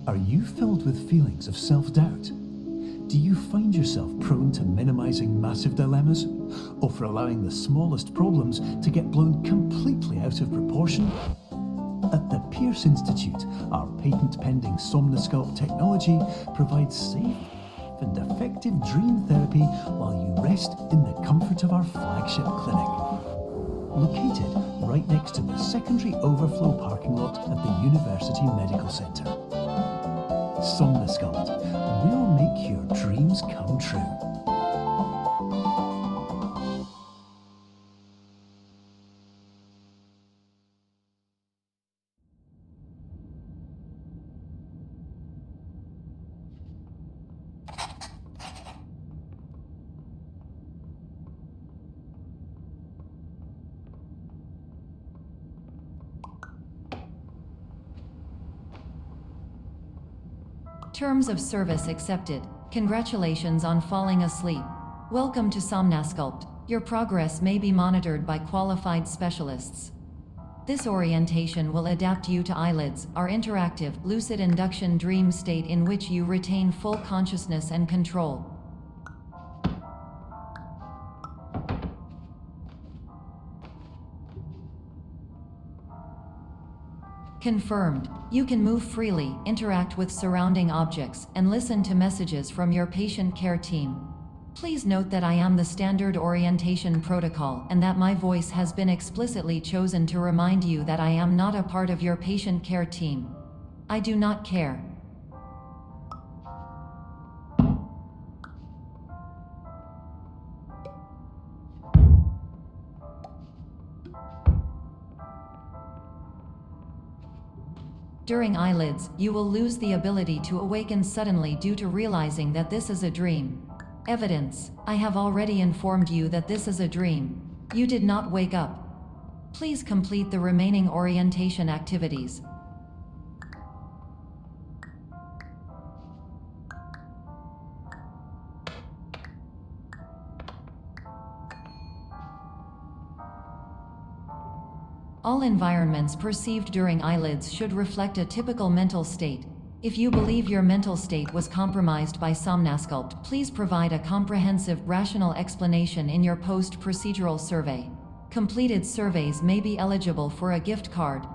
Are you filled with feelings of self-doubt? Do you find yourself prone to minimizing massive dilemmas, or for allowing the smallest problems to get blown completely out of proportion? At the Pierce Institute, our patent-pending Somnosculpt technology provides safe and effective dream therapy while you rest in the comfort of our flagship clinic. Located right next to the secondary overflow parking lot at the University Medical Center. Somnosculpt, we'll make your dreams come true. Terms of service accepted. Congratulations on falling asleep. Welcome to Somnosculpt. Your progress may be monitored by qualified specialists. This orientation will adapt you to eyelids, our interactive, lucid induction dream state in which you retain full consciousness and control. Confirmed. You can move freely, interact with surrounding objects, and listen to messages from your patient care team. Please note that I am the standard orientation protocol and that my voice has been explicitly chosen to remind you that I am not a part of your patient care team. I do not care. During eyelids, you will lose the ability to awaken suddenly due to realizing that this is a dream. Evidence: I have already informed you that this is a dream. You did not wake up. Please complete the remaining orientation activities. All environments perceived during eyelids should reflect a typical mental state. If you believe your mental state was compromised by Somnosculpt, please provide a comprehensive, rational explanation in your post-procedural survey. Completed surveys may be eligible for a gift card.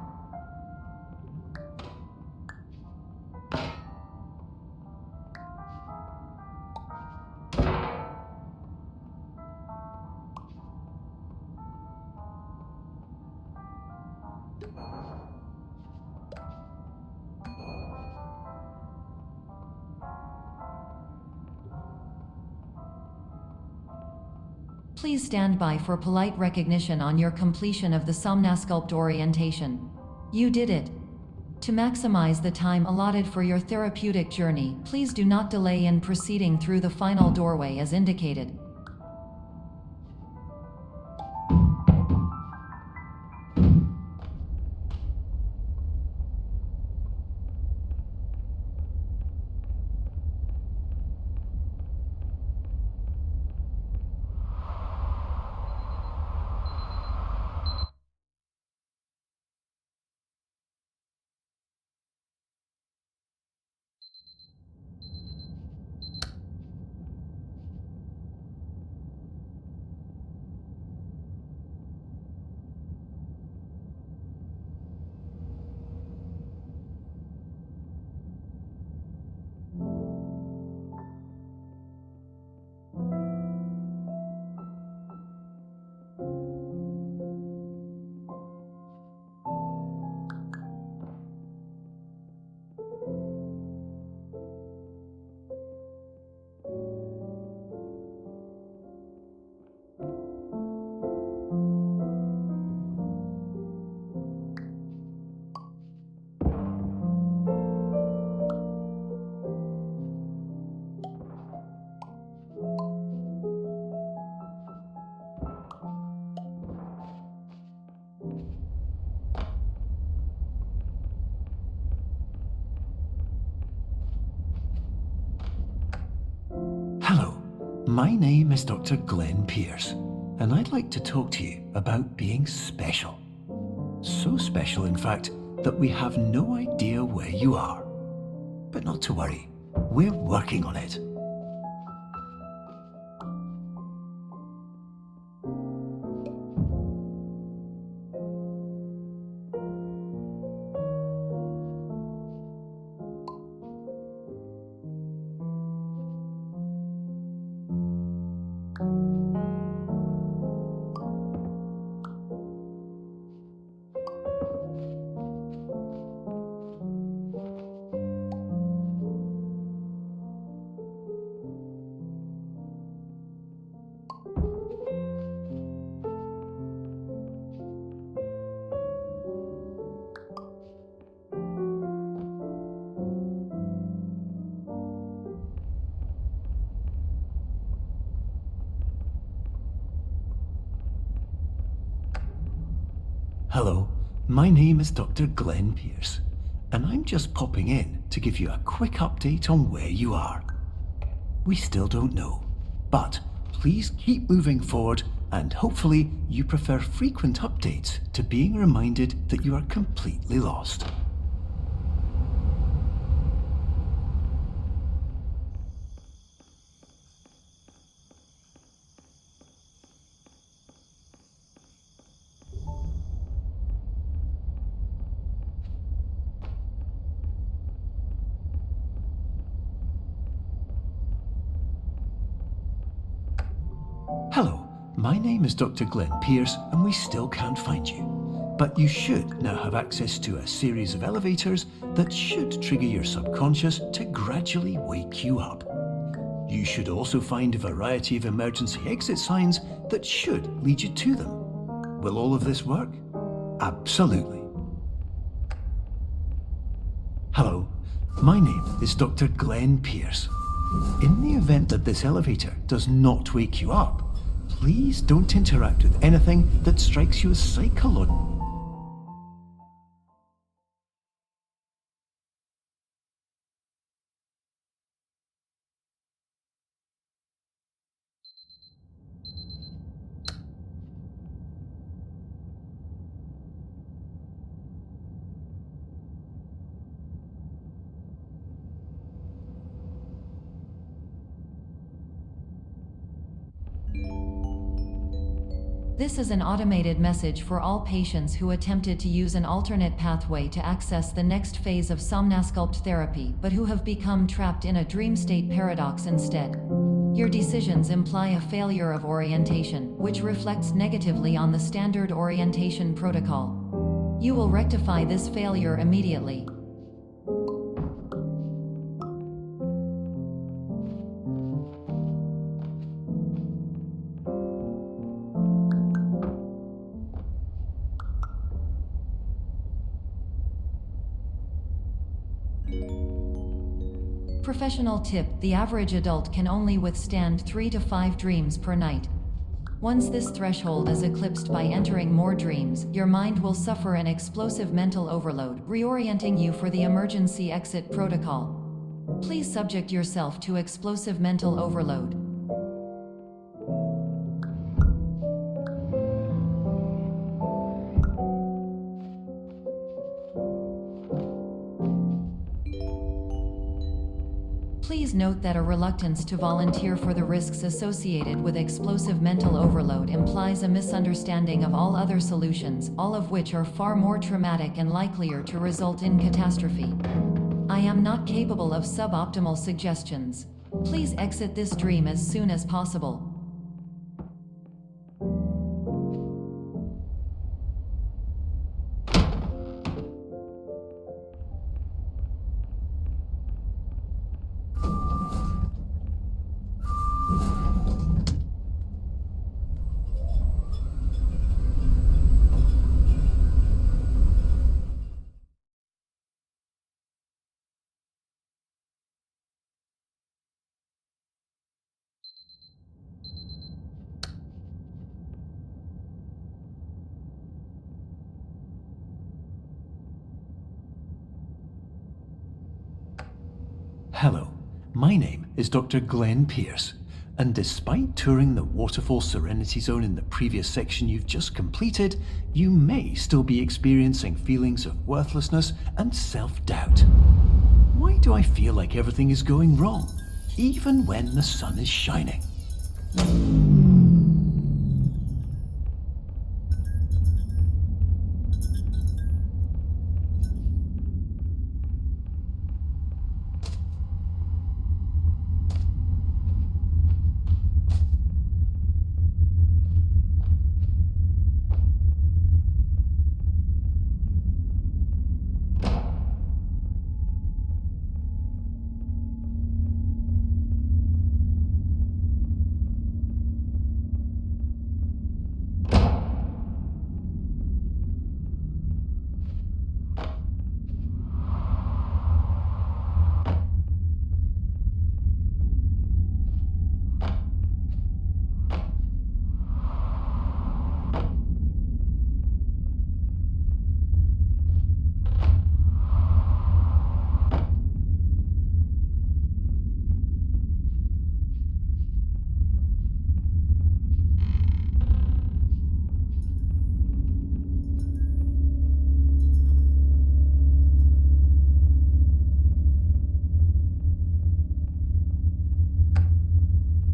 Please stand by for polite recognition on your completion of the Somnosculpt orientation. You did it. To maximize the time allotted for your therapeutic journey, please do not delay in proceeding through the final doorway as indicated. Hello, my name is Dr. Glenn Pierce, and I'd like to talk to you about being special. So special, in fact, that we have no idea where you are. But not to worry, we're working on it. Hello, my name is Dr. Glenn Pierce, and I'm just popping in to give you a quick update on where you are. We still don't know, but please keep moving forward, and hopefully you prefer frequent updates to being reminded that you are completely lost. Hello, my name is Dr. Glenn Pierce, and we still can't find you. But you should now have access to a series of elevators that should trigger your subconscious to gradually wake you up. You should also find a variety of emergency exit signs that should lead you to them. Will all of this work? Absolutely. Hello, my name is Dr. Glenn Pierce. In the event that this elevator does not wake you up, please don't interact with anything that strikes you as psychological. This is an automated message for all patients who attempted to use an alternate pathway to access the next phase of Somnasculpt therapy but who have become trapped in a dream state paradox instead. Your decisions imply a failure of orientation, which reflects negatively on the standard orientation protocol. You will rectify this failure immediately. Professional tip: the average adult can only withstand 3 to 5 dreams per night. Once this threshold is eclipsed by entering more dreams, your mind will suffer an explosive mental overload, reorienting you for the emergency exit protocol. Please subject yourself to explosive mental overload. Please note that a reluctance to volunteer for the risks associated with explosive mental overload implies a misunderstanding of all other solutions, all of which are far more traumatic and likelier to result in catastrophe. I am not capable of suboptimal suggestions. Please exit this dream as soon as possible. Hello, my name is Dr. Glenn Pierce, and despite touring the Waterfall Serenity Zone in the previous section you've just completed, you may still be experiencing feelings of worthlessness and self-doubt. Why do I feel like everything is going wrong, even when the sun is shining?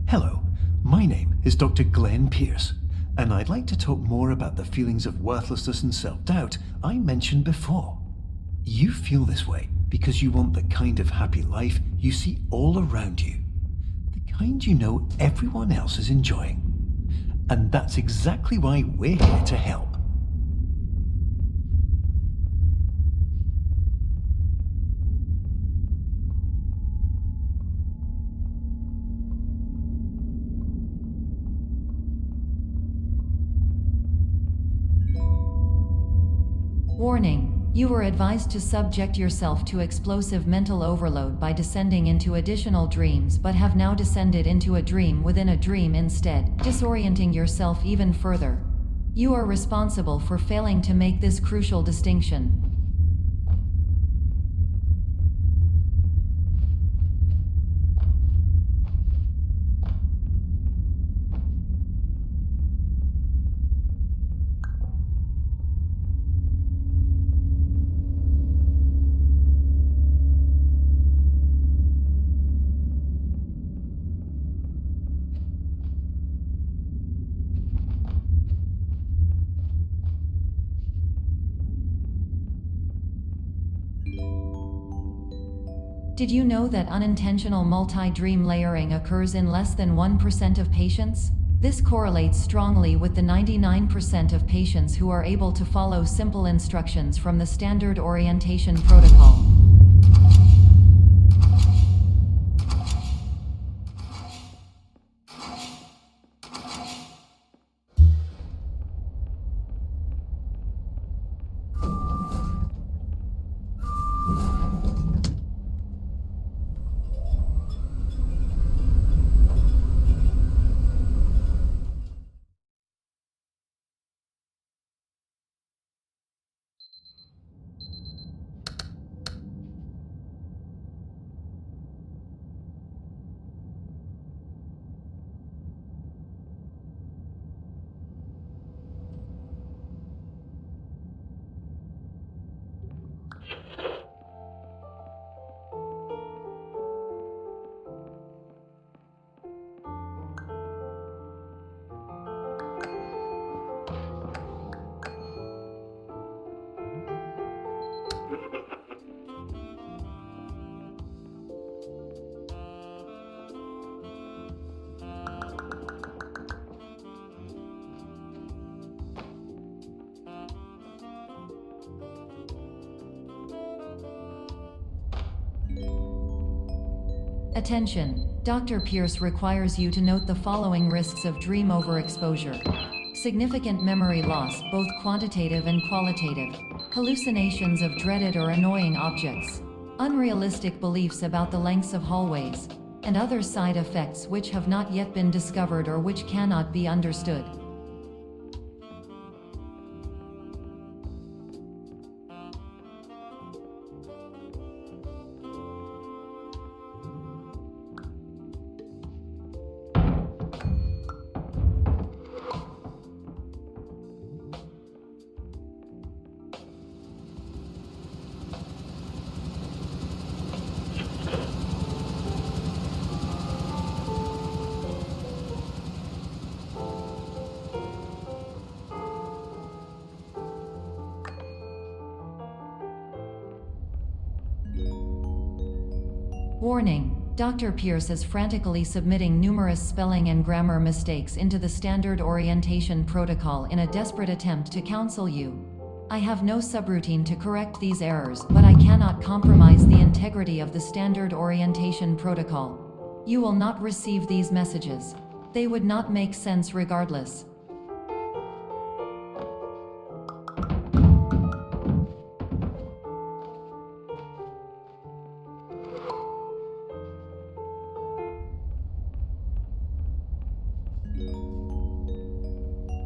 Hello, my name is Dr. Glenn Pierce, and I'd like to talk more about the feelings of worthlessness and self-doubt I mentioned before. You feel this way because you want the kind of happy life you see all around you, the kind you know everyone else is enjoying. And that's exactly why we're here to help. Warning: you were advised to subject yourself to explosive mental overload by descending into additional dreams, but have now descended into a dream within a dream instead, disorienting yourself even further. You are responsible for failing to make this crucial distinction. Did you know that unintentional multi-dream layering occurs in less than 1% of patients? This correlates strongly with the 99% of patients who are able to follow simple instructions from the standard orientation protocol. Attention! Dr. Pierce requires you to note the following risks of dream overexposure. Significant memory loss, both quantitative and qualitative. Hallucinations of dreaded or annoying objects. Unrealistic beliefs about the lengths of hallways. And other side effects which have not yet been discovered or which cannot be understood. Warning: Dr. Pierce is frantically submitting numerous spelling and grammar mistakes into the standard orientation protocol in a desperate attempt to counsel you. I have no subroutine to correct these errors, but I cannot compromise the integrity of the standard orientation protocol. You will not receive these messages. They would not make sense regardless.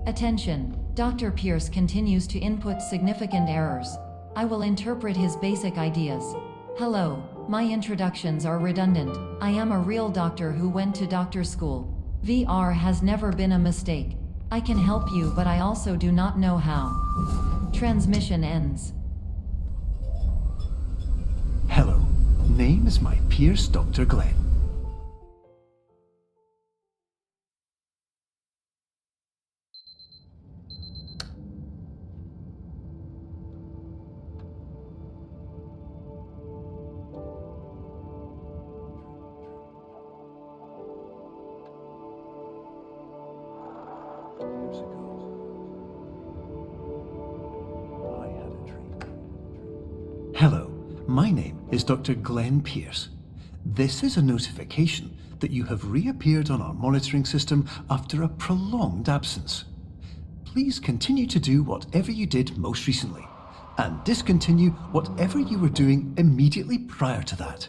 Attention! Dr. Pierce continues to input significant errors. I will interpret his basic ideas. Hello, my introductions are redundant. I am a real doctor who went to doctor school. VR has never been a mistake. I can help you, but I also do not know how. Transmission ends. Hello, name is my Pierce Dr. Glenn. Hello, my name is Dr. Glenn Pierce. This is a notification that you have reappeared on our monitoring system after a prolonged absence. Please continue to do whatever you did most recently, and discontinue whatever you were doing immediately prior to that.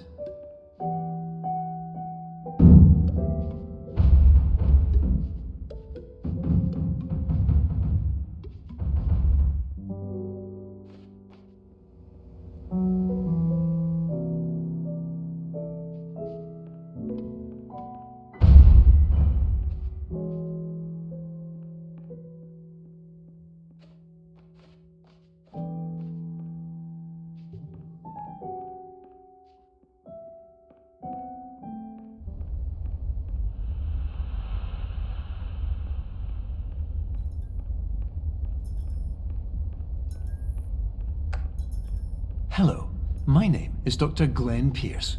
Hello, my name is Dr. Glenn Pierce.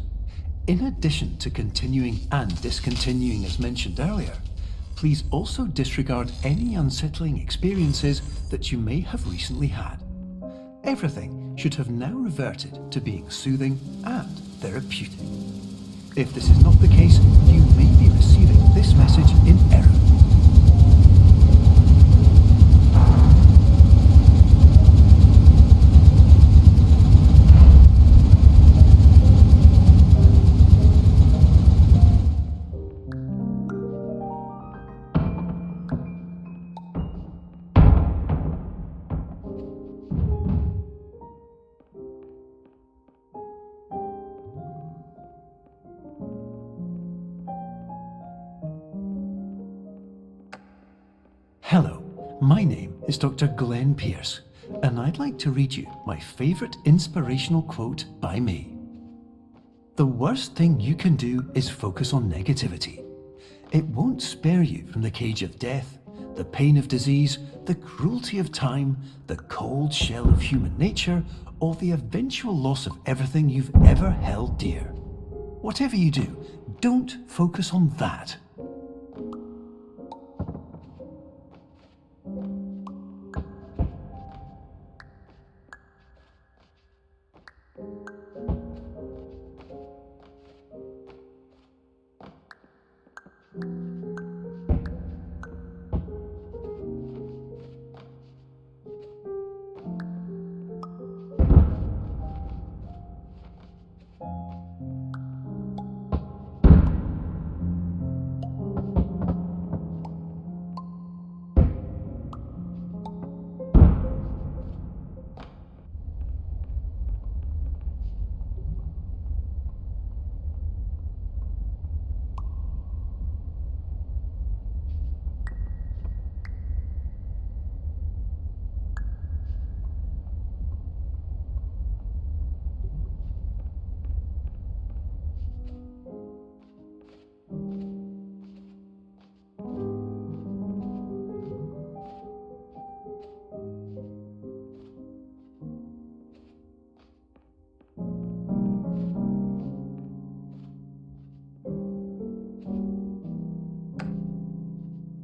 In addition to continuing and discontinuing as mentioned earlier, please also disregard any unsettling experiences that you may have recently had. Everything should have now reverted to being soothing and therapeutic. If this is not the case, you may be receiving this message in error. Hello, my name is Dr. Glenn Pierce, and I'd like to read you my favourite inspirational quote by me. The worst thing you can do is focus on negativity. It won't spare you from the cage of death, the pain of disease, the cruelty of time, the cold shell of human nature, or the eventual loss of everything you've ever held dear. Whatever you do, don't focus on that.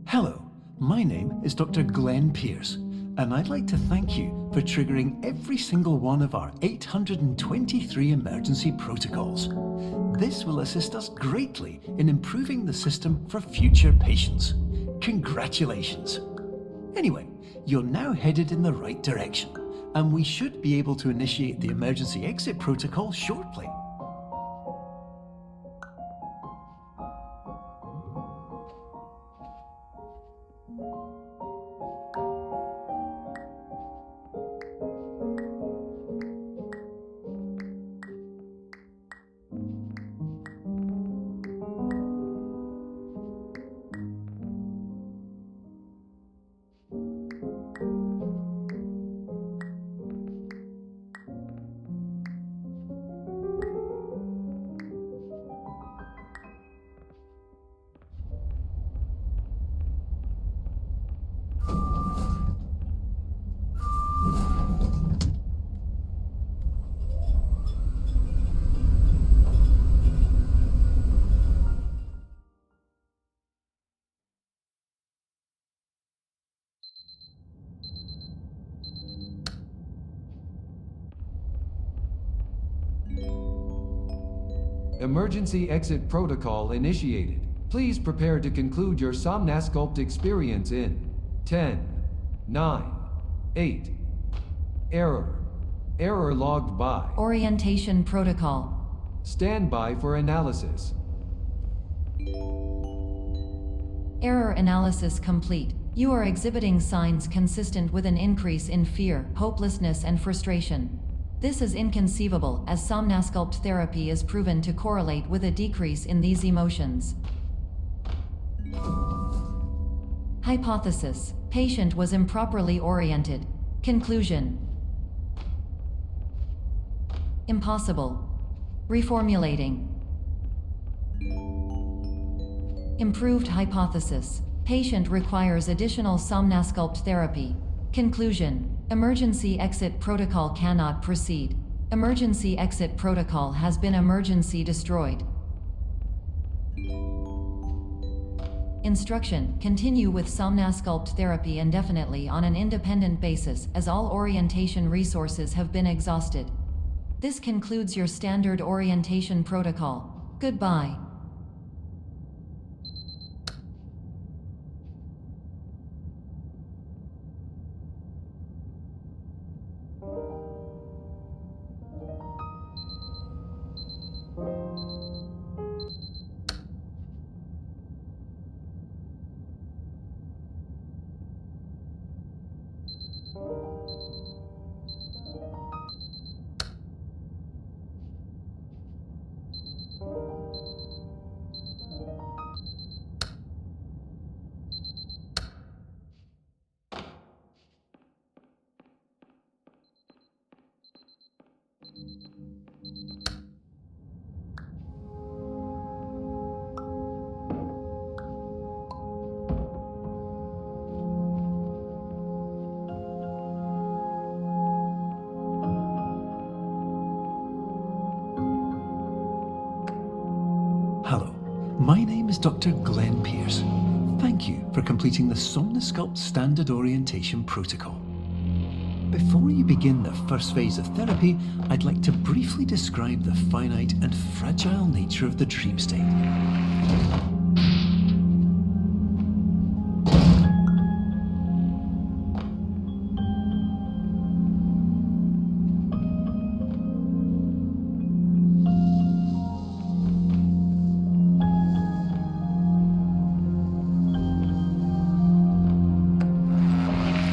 Hello, my name is Dr. Glenn Pierce, and I'd like to thank you for triggering every single one of our 823 emergency protocols. This will assist us greatly in improving the system for future patients. Congratulations! Anyway, you're now headed in the right direction, and we should be able to initiate the emergency exit protocol shortly. Emergency exit protocol initiated. Please prepare to conclude your Somnasculpt experience in 10, 9, 8. Error. Error logged by. Orientation protocol. Stand by for analysis. Error analysis complete. You are exhibiting signs consistent with an increase in fear, hopelessness, and frustration. This is inconceivable, as Somnasculpt therapy is proven to correlate with a decrease in these emotions. Hypothesis: patient was improperly oriented. Conclusion: impossible. Reformulating. Improved hypothesis: patient requires additional Somnasculpt therapy. Conclusion: emergency exit protocol cannot proceed. Emergency exit protocol has been emergency destroyed. Instruction: continue with Somnasculpt therapy indefinitely on an independent basis, as all orientation resources have been exhausted. This concludes your standard orientation protocol. Goodbye. Hello, my name is Dr. Glenn Pierce. Thank you for completing the Somnasculpt Standard Orientation Protocol. Before you begin the first phase of therapy, I'd like to briefly describe the finite and fragile nature of the dream state.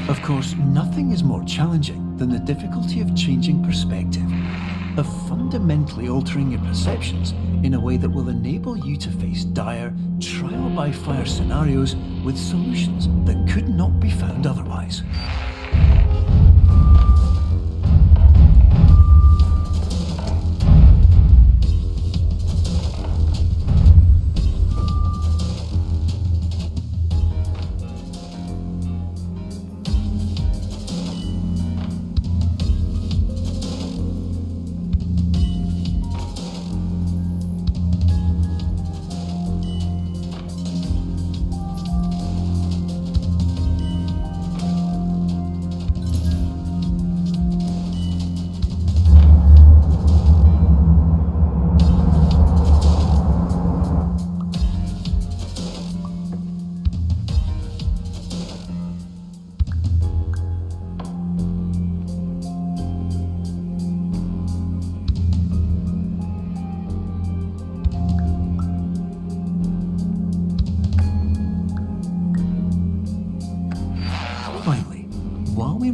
Of course, nothing is more challenging than the difficulty of changing perspective, of fundamentally altering your perceptions in a way that will enable you to face dire, trial-by-fire scenarios with solutions that could not be found otherwise.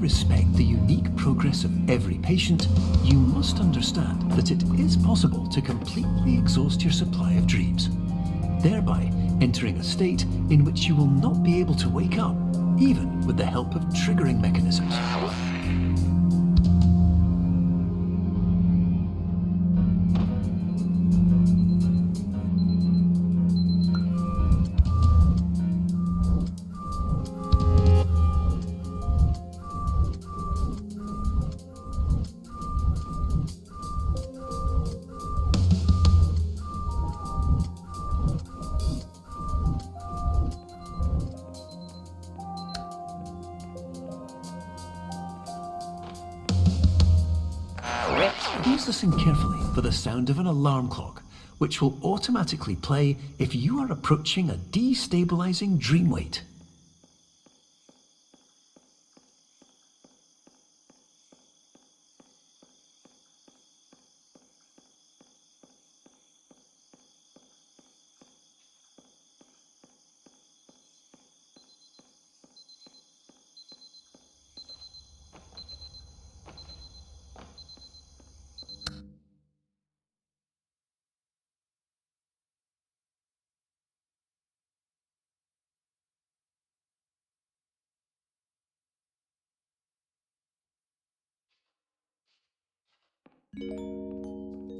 respect the unique progress of every patient, you must understand that it is possible to completely exhaust your supply of dreams, thereby entering a state in which you will not be able to wake up, even with the help of triggering mechanisms. Please listen carefully for the sound of an alarm clock, which will automatically play if you are approaching a destabilizing dream weight.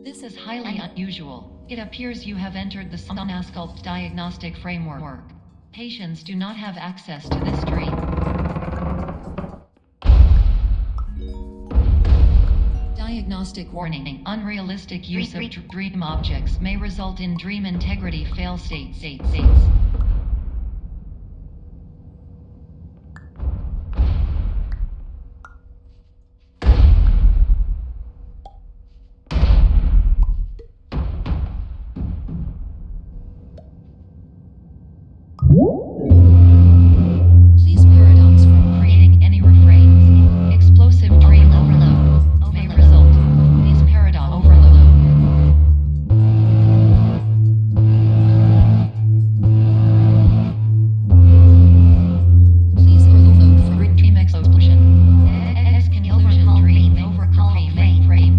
This is highly unusual. It appears you have entered the Somnasculpt diagnostic framework. Patients do not have access to this dream. Diagnostic warning. Unrealistic use of dream objects may result in dream integrity fail states. Please paradox from creating any refrains. Explosive dream overload may result. Please paradox overload. Please overload for dream explosion. Exclusion dream overcall frame.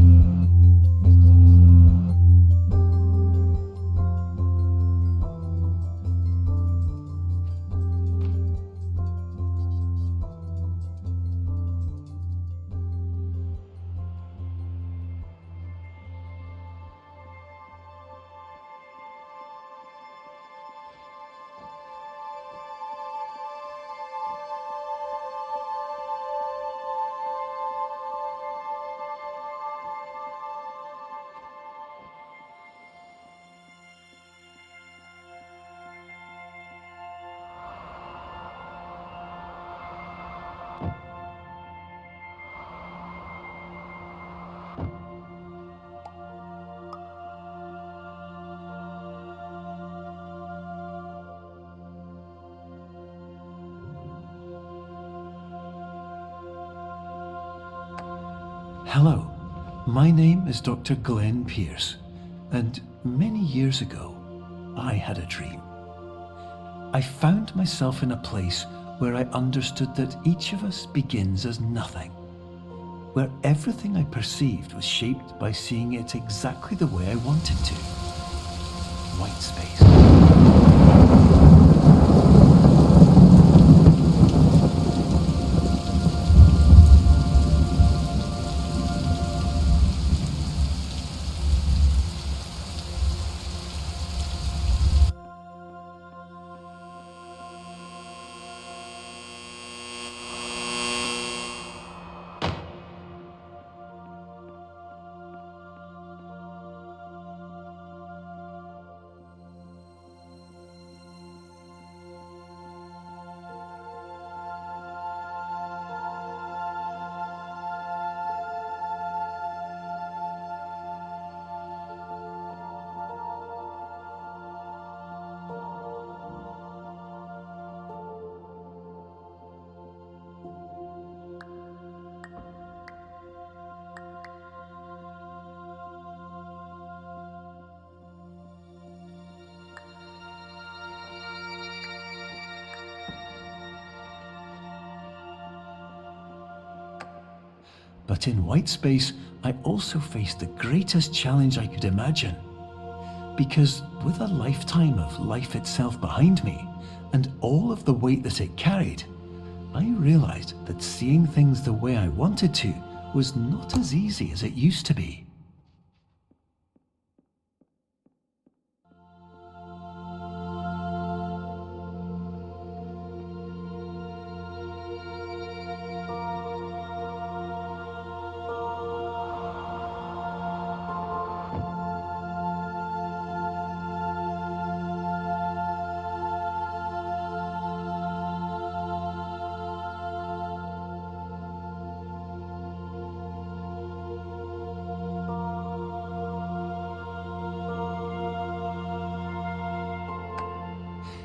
Hello, my name is Dr. Glenn Pierce, and many years ago, I had a dream. I found myself in a place where I understood that each of us begins as nothing, where everything I perceived was shaped by seeing it exactly the way I wanted to. White space. But in white space, I also faced the greatest challenge I could imagine. Because with a lifetime of life itself behind me, and all of the weight that it carried, I realized that seeing things the way I wanted to was not as easy as it used to be.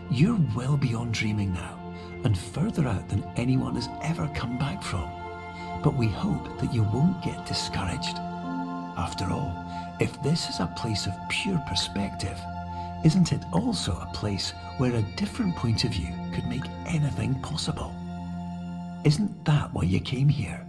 You're well beyond dreaming now, and further out than anyone has ever come back from. But we hope that you won't get discouraged. After all, if this is a place of pure perspective, isn't it also a place where a different point of view could make anything possible? Isn't that why you came here?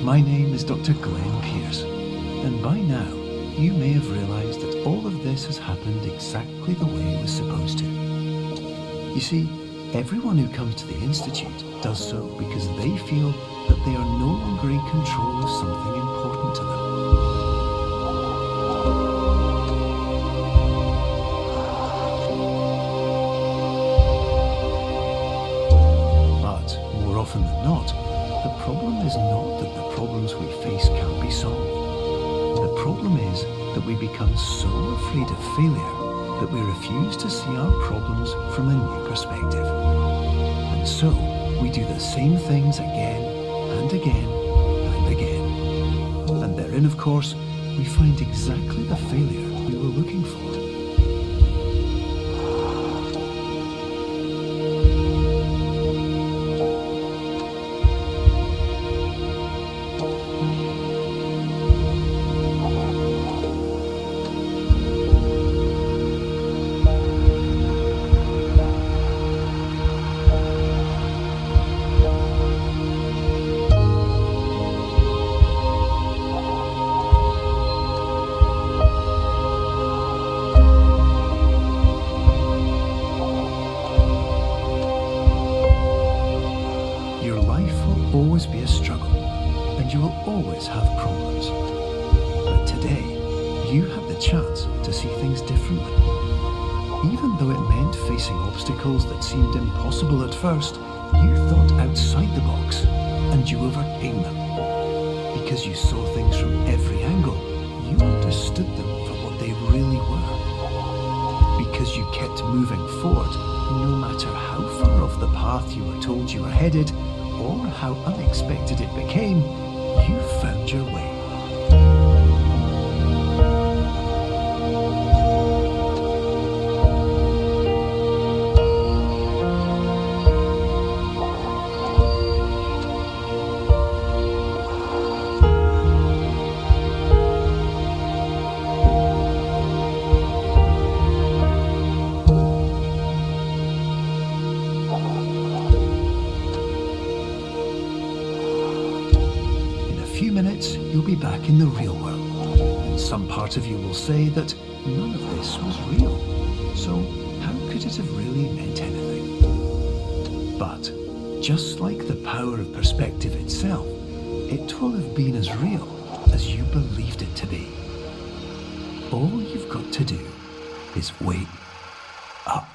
My name is Dr. Glenn Pierce, and by now you may have realised that all of this has happened exactly the way it was supposed to. You see, everyone who comes to the Institute does so because they feel that they are no longer in control of something important to them. But more often than not, the problem is not that the problems we face can't be solved. The problem is that we become so afraid of failure that we refuse to see our problems from a new perspective. And so, we do the same things again and again and again. And therein, of course, we find exactly the failure we were looking for. Always be a struggle, and you will always have problems. But today, you have the chance to see things differently. Even though it meant facing obstacles that seemed impossible at first, you thought outside the box, and you overcame them. Because you saw things from every angle, you understood them for what they really were. Because you kept moving forward, no matter how far off the path you were told you were headed, or how unexpected it became, you found your way. You'll be back in the real world, and some part of you will say that none of this was real, so how could it have really meant anything? But, just like the power of perspective itself, it will have been as real as you believed it to be. All you've got to do is wake up.